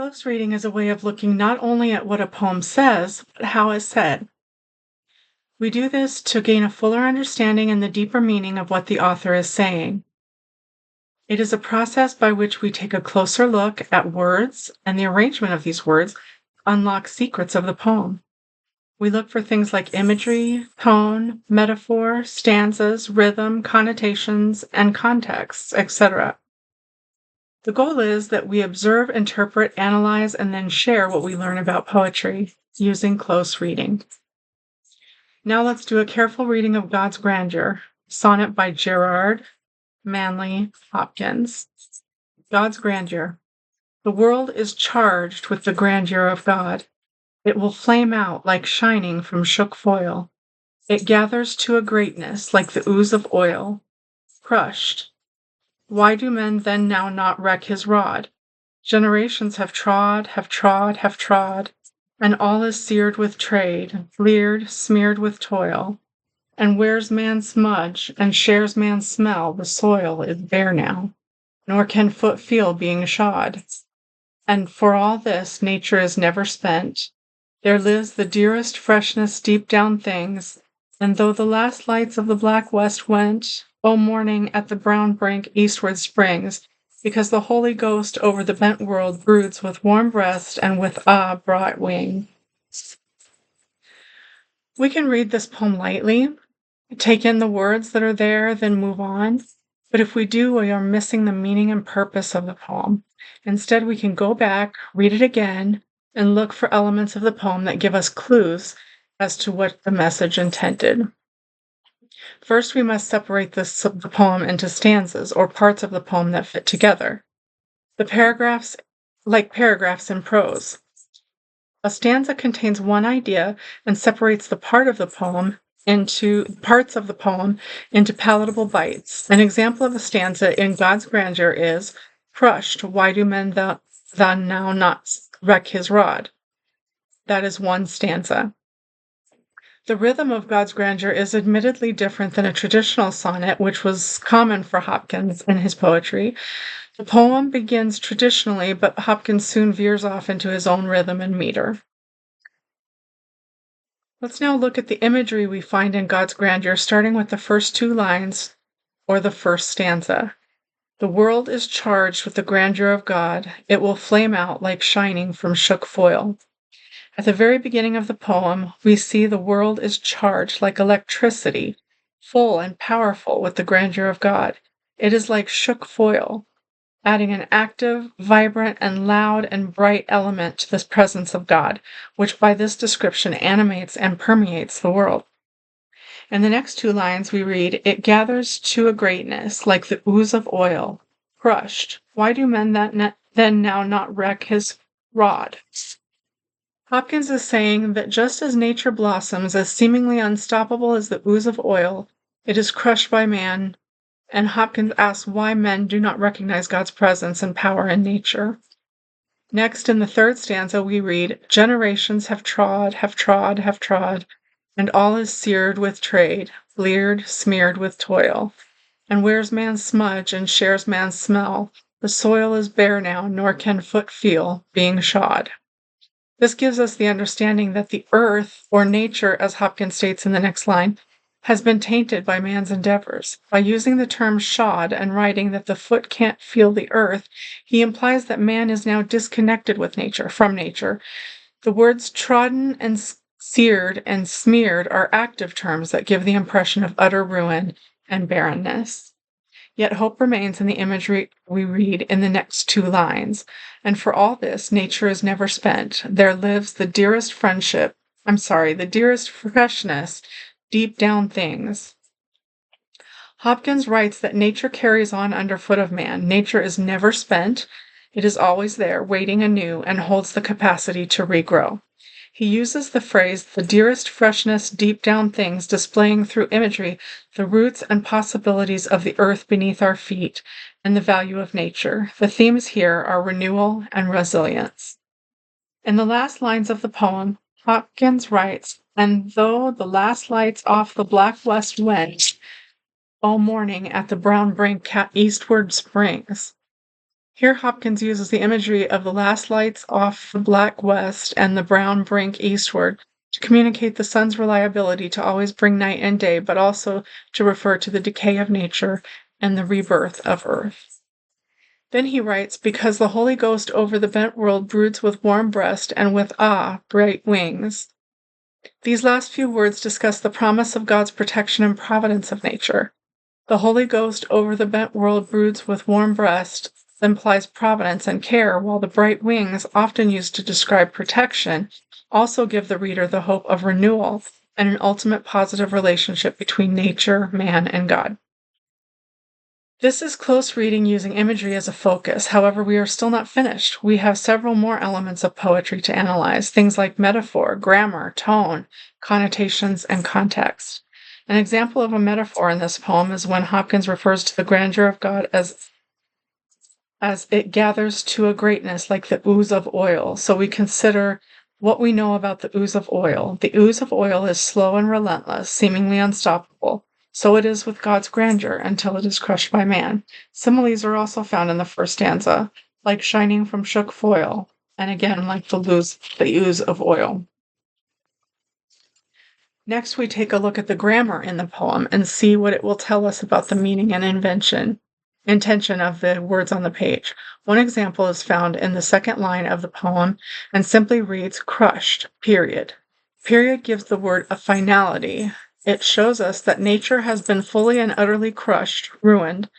Close reading is a way of looking not only at what a poem says, but how it's said. We do this to gain a fuller understanding and the deeper meaning of what the author is saying. It is a process by which we take a closer look at words and the arrangement of these words unlocks secrets of the poem. We look for things like imagery, tone, metaphor, stanzas, rhythm, connotations, and contexts, etc. The goal is that we observe, interpret, analyze, and then share what we learn about poetry using close reading. Now let's do a careful reading of God's Grandeur, sonnet by Gerard, Manley, Hopkins. God's Grandeur. The world is charged with the grandeur of God. It will flame out like shining from shook foil. It gathers to a greatness like the ooze of oil, crushed. Why do men then now not wreck his rod? Generations have trod, and all is seared with trade, bleared, smeared with toil. And wears man smudge, and shares man's smell, the soil is bare now, nor can foot feel being shod. And for all this, nature is never spent. There lives the dearest freshness deep down things, and though the last lights of the black west went, O morning at the brown brink eastward springs, because the Holy Ghost over the bent world broods with warm breast and with broad wing. We can read this poem lightly, take in the words that are there, then move on. But if we do, we are missing the meaning and purpose of the poem. Instead, we can go back, read it again, and look for elements of the poem that give us clues as to what the message intended. First, we must separate the poem into stanzas, or parts of the poem that fit together. The paragraphs, like paragraphs in prose. A stanza contains one idea and separates the parts of the poem into palatable bites. An example of a stanza in God's Grandeur is, crushed, why do men thou now not wreck his rod? That is one stanza. The rhythm of God's Grandeur is admittedly different than a traditional sonnet, which was common for Hopkins in his poetry. The poem begins traditionally, but Hopkins soon veers off into his own rhythm and meter. Let's now look at the imagery we find in God's Grandeur, starting with the first two lines, or the first stanza. The world is charged with the grandeur of God. It will flame out like shining from shook foil. At the very beginning of the poem, we see the world is charged like electricity, full and powerful with the grandeur of God. It is like shook foil, adding an active, vibrant, and loud and bright element to this presence of God, which by this description animates and permeates the world. In the next two lines we read, it gathers to a greatness like the ooze of oil, crushed. Why do men then now not wreck his rod? Hopkins is saying that just as nature blossoms as seemingly unstoppable as the ooze of oil, it is crushed by man, and Hopkins asks why men do not recognize God's presence and power in nature. Next, in the third stanza, we read, generations have trod, and all is seared with trade, bleared, smeared with toil. And wears man's smudge and shares man's smell. The soil is bare now, nor can foot feel, being shod. This gives us the understanding that the earth, or nature, as Hopkins states in the next line, has been tainted by man's endeavors. By using the term shod and writing that the foot can't feel the earth, he implies that man is now disconnected from nature. The words trodden and seared and smeared are active terms that give the impression of utter ruin and barrenness. Yet hope remains in the imagery we read in the next two lines. And for all this, nature is never spent. There lives the dearest freshness, deep down things. Hopkins writes that nature carries on underfoot of man. Nature is never spent. It is always there, waiting anew, and holds the capacity to regrow. He uses the phrase, the dearest freshness, deep down things, displaying through imagery the roots and possibilities of the earth beneath our feet and the value of nature. The themes here are renewal and resilience. In the last lines of the poem, Hopkins writes, and though the last lights off the black west went, all morning at the brown brink eastward springs. Here, Hopkins uses the imagery of the last lights off the black west and the brown brink eastward to communicate the sun's reliability to always bring night and day, but also to refer to the decay of nature and the rebirth of earth. Then he writes, because the Holy Ghost over the bent world broods with warm breast and with bright wings. These last few words discuss the promise of God's protection and providence of nature. The Holy Ghost over the bent world broods with warm breast implies providence and care, while the bright wings, often used to describe protection, also give the reader the hope of renewal and an ultimate positive relationship between nature, man, and God. This is close reading using imagery as a focus. However, we are still not finished. We have several more elements of poetry to analyze, things like metaphor, grammar, tone, connotations, and context. An example of a metaphor in this poem is when Hopkins refers to the grandeur of God as it gathers to a greatness like the ooze of oil. So we consider what we know about the ooze of oil. The ooze of oil is slow and relentless, seemingly unstoppable. So it is with God's grandeur until it is crushed by man. Similes are also found in the first stanza, like shining from shook foil, and again like the ooze of oil. Next, we take a look at the grammar in the poem and see what it will tell us about the meaning and intention of the words on the page. One example is found in the second line of the poem and simply reads crushed, period. Period gives the word a finality. It shows us that nature has been fully and utterly crushed, ruined.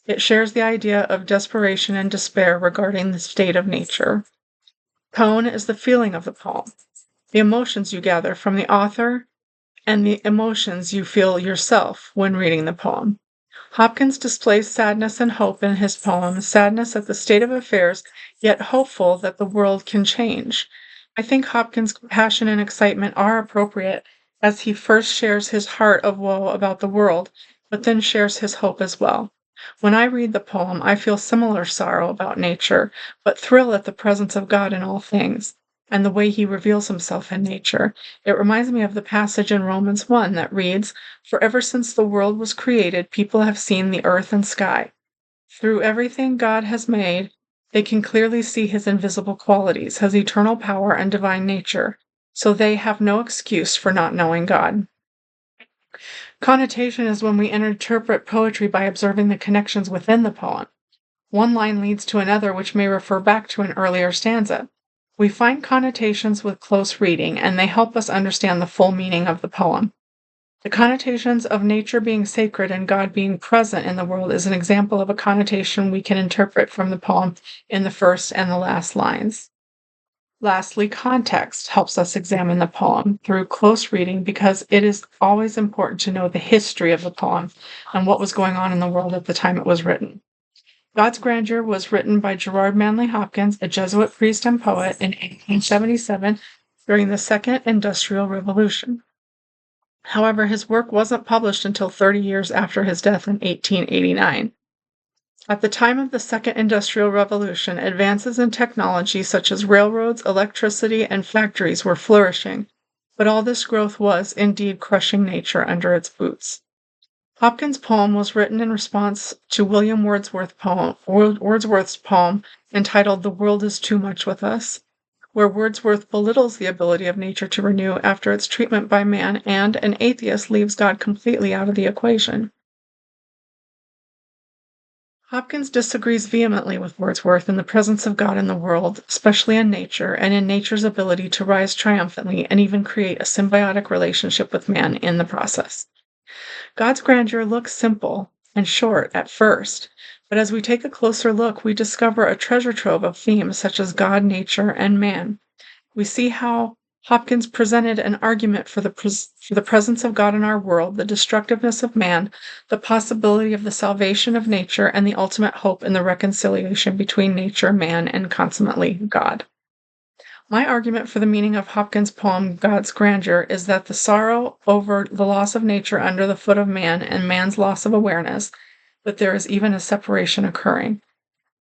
It shares the idea of desperation and despair regarding the state of nature. Tone is the feeling of the poem, the emotions you gather from the author and the emotions you feel yourself when reading the poem. Hopkins displays sadness and hope in his poem, sadness at the state of affairs, yet hopeful that the world can change. I think Hopkins' passion and excitement are appropriate, as he first shares his heart of woe about the world, but then shares his hope as well. When I read the poem, I feel similar sorrow about nature, but thrill at the presence of God in all things, and the way he reveals himself in nature. It reminds me of the passage in Romans 1 that reads, "For ever since the world was created, people have seen the earth and sky. Through everything God has made, they can clearly see his invisible qualities, his eternal power and divine nature, so they have no excuse for not knowing God." Connotation is when we interpret poetry by observing the connections within the poem. One line leads to another which may refer back to an earlier stanza. We find connotations with close reading, and they help us understand the full meaning of the poem. The connotations of nature being sacred and God being present in the world is an example of a connotation we can interpret from the poem in the first and the last lines. Lastly, context helps us examine the poem through close reading because it is always important to know the history of the poem and what was going on in the world at the time it was written. God's Grandeur was written by Gerard Manley Hopkins, a Jesuit priest and poet, in 1877 during the Second Industrial Revolution. However, his work wasn't published until 30 years after his death in 1889. At the time of the Second Industrial Revolution, advances in technology such as railroads, electricity, and factories were flourishing, but all this growth was, indeed, crushing nature under its boots. Hopkins' poem was written in response to William Wordsworth's poem entitled "The World is Too Much with Us," where Wordsworth belittles the ability of nature to renew after its treatment by man, and an atheist leaves God completely out of the equation. Hopkins disagrees vehemently with Wordsworth in the presence of God in the world, especially in nature, and in nature's ability to rise triumphantly and even create a symbiotic relationship with man in the process. God's grandeur looks simple and short at first, but as we take a closer look, we discover a treasure trove of themes such as God, nature, and man. We see how Hopkins presented an argument for the presence of God in our world, the destructiveness of man, the possibility of the salvation of nature, and the ultimate hope in the reconciliation between nature, man, and consummately God. My argument for the meaning of Hopkins' poem God's Grandeur is that the sorrow over the loss of nature under the foot of man and man's loss of awareness, that there is even a separation occurring.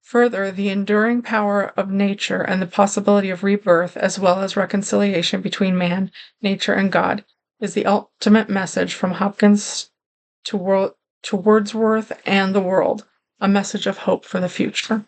Further, the enduring power of nature and the possibility of rebirth, as well as reconciliation between man, nature, and God, is the ultimate message from Hopkins to Wordsworth and the world, a message of hope for the future.